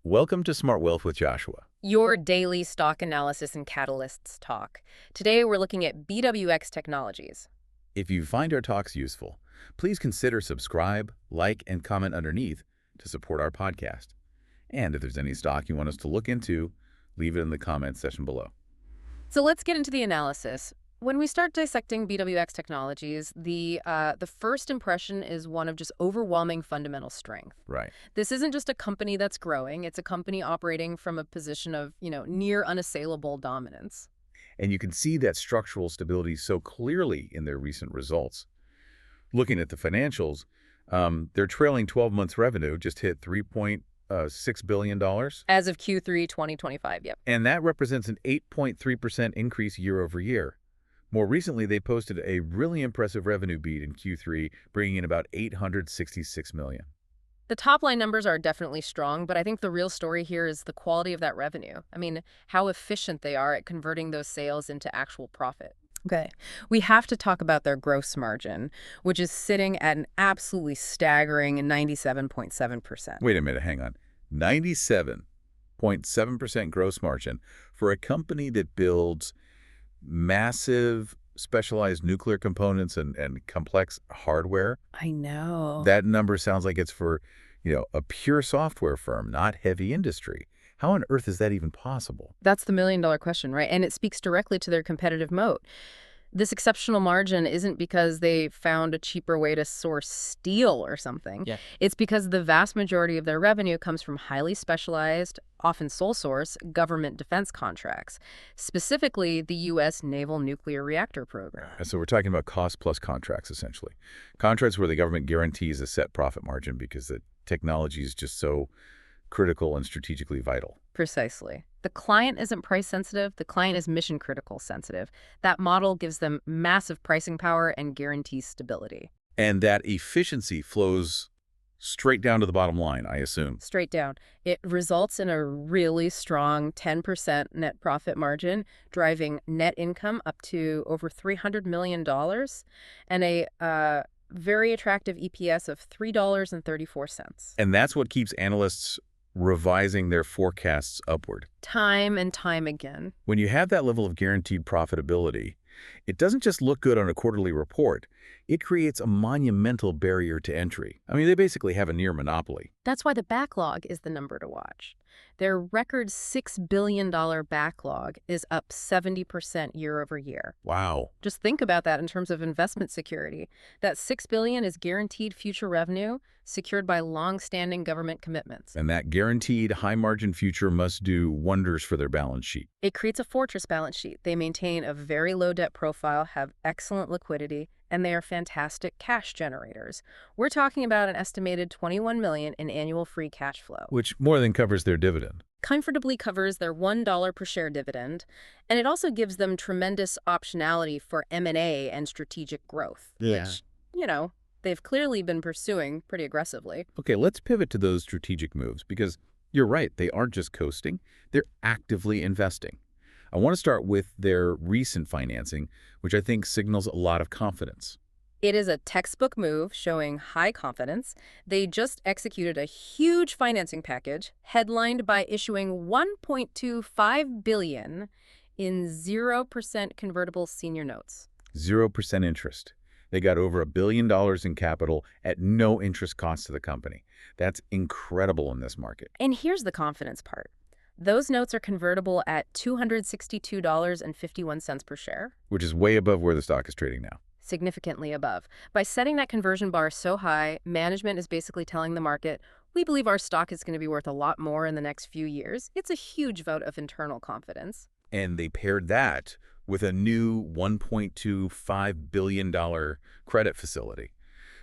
Welcome to Smart Wealth with Joshua. Your daily stock analysis and catalysts talk. Today we're looking at BWX Technologies. If you find our talks useful, please consider subscribe, like, and comment underneath to support our podcast. And if there's any stock you want us to look into, leave it in the comments section below. So let's get into the analysis. When we start dissecting BWX Technologies, the first impression is one of just overwhelming fundamental strength. Right. This isn't just a company that's growing. It's a company operating from a position of, near unassailable dominance. And you can see that structural stability so clearly in their recent results. Looking at the financials, their trailing 12 months revenue just hit $3.6 billion. As of Q3 2025, yep. And that represents an 8.3% increase year over year. More recently, they posted a really impressive revenue beat in Q3, bringing in about $866 million. The top-line numbers are definitely strong, but I think the real story here is the quality of that revenue. I mean, how efficient they are at converting those sales into actual profit. Okay, we have to talk about their gross margin, which is sitting at an absolutely staggering 97.7%. Wait a minute, hang on. 97.7% gross margin for a company that builds massive specialized nuclear components and complex hardware. I know. That number sounds like it's for, a pure software firm, not heavy industry. How on earth is that even possible? That's the million-dollar question, right? And it speaks directly to their competitive moat. This exceptional margin isn't because they found a cheaper way to source steel or something. Yeah. It's because the vast majority of their revenue comes from highly specialized, often sole source, government defense contracts, specifically the U.S. Naval Nuclear Reactor Program. So we're talking about cost-plus contracts, essentially. Contracts where the government guarantees a set profit margin because the technology is just so critical and strategically vital. Precisely. The client isn't price sensitive. The client is mission critical sensitive. That model gives them massive pricing power and guarantees stability. And that efficiency flows straight down to the bottom line, I assume. Straight down. It results in a really strong 10% net profit margin, driving net income up to over $300 million and a very attractive EPS of $3.34. And that's what keeps analysts revising their forecasts upward. Time and time again. When you have that level of guaranteed profitability, it doesn't just look good on a quarterly report. It creates a monumental barrier to entry. I mean, they basically have a near monopoly. That's why the backlog is the number to watch. Their record $6 billion backlog is up 70% year over year. Wow. Just think about that in terms of investment security. That $6 billion is guaranteed future revenue secured by long-standing government commitments. And that guaranteed high-margin future must do wonders for their balance sheet. It creates a fortress balance sheet. They maintain a very low debt profile, have excellent liquidity, and they are fantastic cash generators. We're talking about an estimated $21 million in annual free cash flow, Which more than covers their dividend. comfortably covers their $1 per share dividend, and it also gives them tremendous optionality for M&A and strategic growth, which, they've clearly been pursuing pretty aggressively. Okay, let's pivot to those strategic moves because you're right, they aren't just coasting, they're actively investing. I want to start with their recent financing, which I think signals a lot of confidence. It is a textbook move showing high confidence. They just executed a huge financing package headlined by issuing $1.25 billion in 0% convertible senior notes. 0% interest. They got over $1 billion in capital at no interest cost to the company. That's incredible in this market. And here's the confidence part. Those notes are convertible at $262.51 per share. Which is way above where the stock is trading now. Significantly above. By setting that conversion bar so high, management is basically telling the market, we believe our stock is going to be worth a lot more in the next few years. It's a huge vote of internal confidence. And they paired that with a new $1.25 billion credit facility.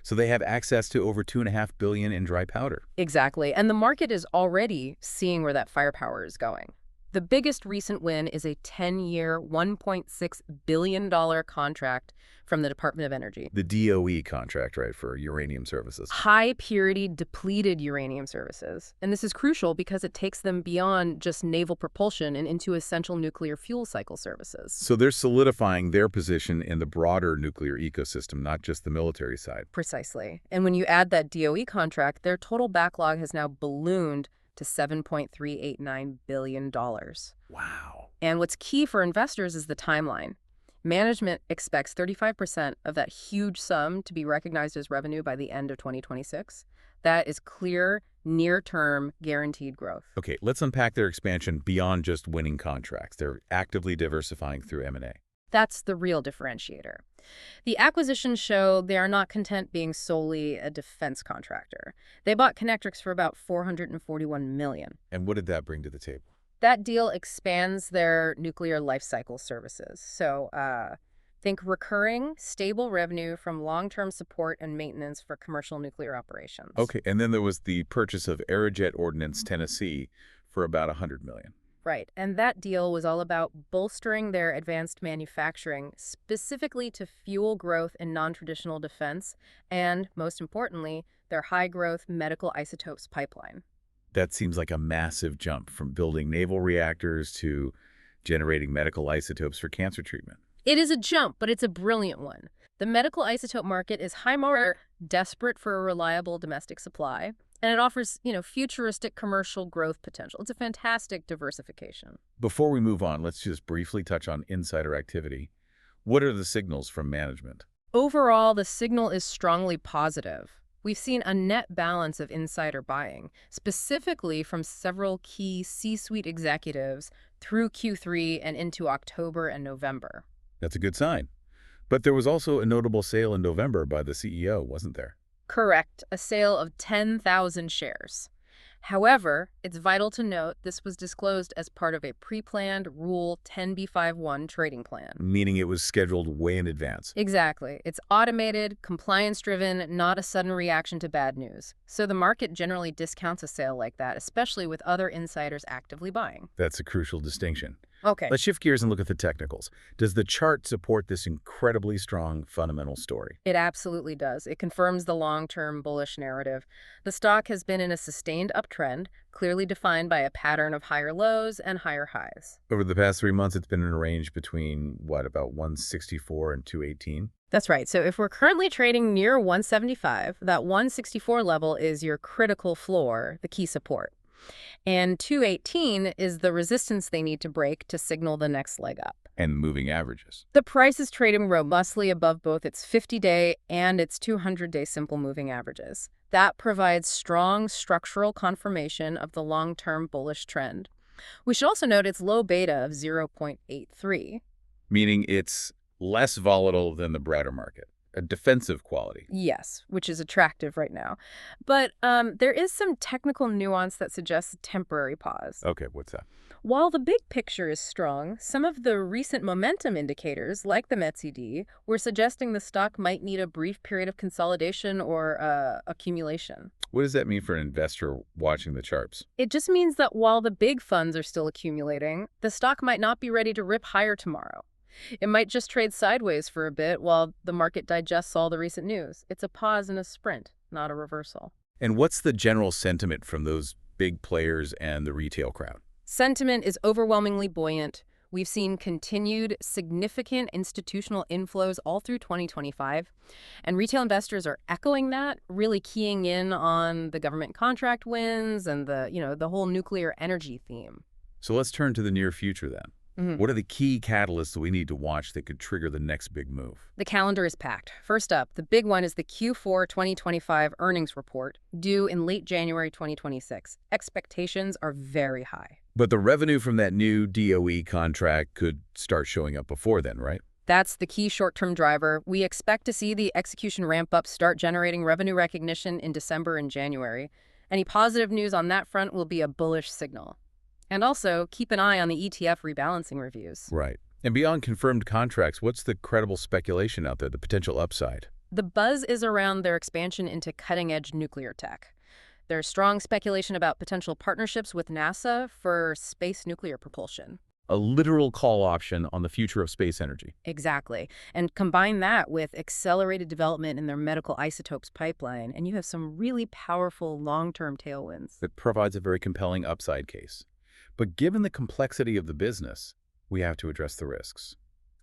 So they have access to over $2.5 billion in dry powder. Exactly. And the market is already seeing where that firepower is going. The biggest recent win is a 10-year, $1.6 billion contract from the Department of Energy. The DOE contract, right, for uranium services. High-purity, depleted uranium services. And this is crucial because it takes them beyond just naval propulsion and into essential nuclear fuel cycle services. So they're solidifying their position in the broader nuclear ecosystem, not just the military side. Precisely. And when you add that DOE contract, their total backlog has now ballooned to $7.389 billion. Wow. And what's key for investors is the timeline. Management expects 35% of that huge sum to be recognized as revenue by the end of 2026. That is clear, near-term, guaranteed growth. Okay, let's unpack their expansion beyond just winning contracts. They're actively diversifying through M&A. That's the real differentiator. The acquisitions show they are not content being solely a defense contractor. They bought Connectrix for about $441 million. And what did that bring to the table? That deal expands their nuclear lifecycle services. So think recurring, stable revenue from long-term support and maintenance for commercial nuclear operations. Okay, and then there was the purchase of Aerojet Ordnance Tennessee for about $100 million. Right, and that deal was all about bolstering their advanced manufacturing, specifically to fuel growth in non-traditional defense, and, most importantly, their high-growth medical isotopes pipeline. That seems like a massive jump from building naval reactors to generating medical isotopes for cancer treatment. It is a jump, but it's a brilliant one. The medical isotope market is more desperate for a reliable domestic supply, and it offers, futuristic commercial growth potential. It's a fantastic diversification. Before we move on, let's just briefly touch on insider activity. What are the signals from management? Overall, the signal is strongly positive. We've seen a net balance of insider buying, specifically from several key C-suite executives through Q3 and into October and November. That's a good sign. But there was also a notable sale in November by the CEO, wasn't there? Correct, a sale of 10,000 shares. However, it's vital to note this was disclosed as part of a pre-planned Rule 10b5-1 trading plan. Meaning it was scheduled way in advance. Exactly. It's automated, compliance-driven, not a sudden reaction to bad news. So the market generally discounts a sale like that, especially with other insiders actively buying. That's a crucial distinction. Okay. Let's shift gears and look at the technicals. Does the chart support this incredibly strong fundamental story? It absolutely does. It confirms the long-term bullish narrative. The stock has been in a sustained uptrend, clearly defined by a pattern of higher lows and higher highs. Over the past 3 months, it's been in a range between, about 164 and 218? That's right. So if we're currently trading near 175, that 164 level is your critical floor, the key support. And 218 is the resistance they need to break to signal the next leg up. And moving averages. The price is trading robustly above both its 50-day and its 200-day simple moving averages. That provides strong structural confirmation of the long-term bullish trend. We should also note its low beta of 0.83. Meaning it's less volatile than the broader market. A defensive quality. Yes, which is attractive right now. But there is some technical nuance that suggests a temporary pause. Okay, what's that? While the big picture is strong, some of the recent momentum indicators, like the METCD, were suggesting the stock might need a brief period of consolidation or accumulation. What does that mean for an investor watching the charts? It just means that while the big funds are still accumulating, the stock might not be ready to rip higher tomorrow. It might just trade sideways for a bit while the market digests all the recent news. It's a pause and a sprint, not a reversal. And what's the general sentiment from those big players and the retail crowd? Sentiment is overwhelmingly buoyant. We've seen continued significant institutional inflows all through 2025, and retail investors are echoing that, really keying in on the government contract wins and the whole nuclear energy theme. So let's turn to the near future then. What are the key catalysts that we need to watch that could trigger the next big move? The calendar is packed. First up, the big one is the Q4 2025 earnings report, due in late January 2026. Expectations are very high. But the revenue from that new DOE contract could start showing up before then, right? That's the key short-term driver. We expect to see the execution ramp-up start generating revenue recognition in December and January. Any positive news on that front will be a bullish signal. And also, keep an eye on the ETF rebalancing reviews. Right. And beyond confirmed contracts, what's the credible speculation out there, the potential upside? The buzz is around their expansion into cutting-edge nuclear tech. There's strong speculation about potential partnerships with NASA for space nuclear propulsion. A literal call option on the future of space energy. Exactly. And combine that with accelerated development in their medical isotopes pipeline, and you have some really powerful long-term tailwinds. That provides a very compelling upside case. But given the complexity of the business, we have to address the risks.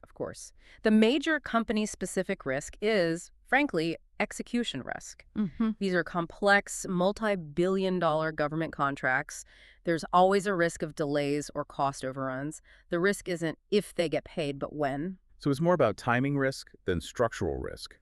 Of course. The major company-specific risk is, frankly, execution risk. Hmm. These are complex, multi-billion-dollar government contracts. There's always a risk of delays or cost overruns. The risk isn't if they get paid, but when. So it's more about timing risk than structural risk.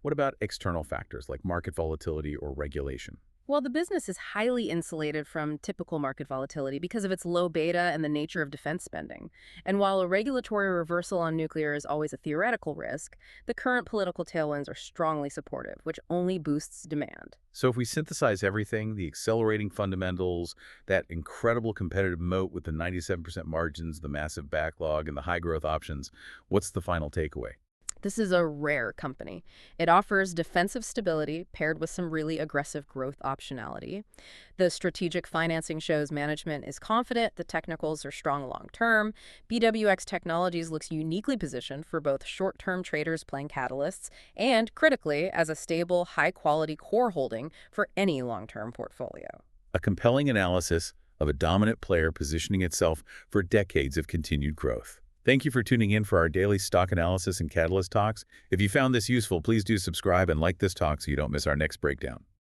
What about external factors like market volatility or regulation? Well, the business is highly insulated from typical market volatility because of its low beta and the nature of defense spending. And while a regulatory reversal on nuclear is always a theoretical risk, the current political tailwinds are strongly supportive, which only boosts demand. So if we synthesize everything, the accelerating fundamentals, that incredible competitive moat with the 97% margins, the massive backlog, and the high growth options, what's the final takeaway? This is a rare company. It offers defensive stability paired with some really aggressive growth optionality. The strategic financing shows management is confident, the technicals are strong long term. BWX Technologies looks uniquely positioned for both short-term traders playing catalysts and, critically, as a stable, high-quality core holding for any long-term portfolio. A compelling analysis of a dominant player positioning itself for decades of continued growth. Thank you for tuning in for our daily stock analysis and catalyst talks. If you found this useful, please do subscribe and like this talk so you don't miss our next breakdown.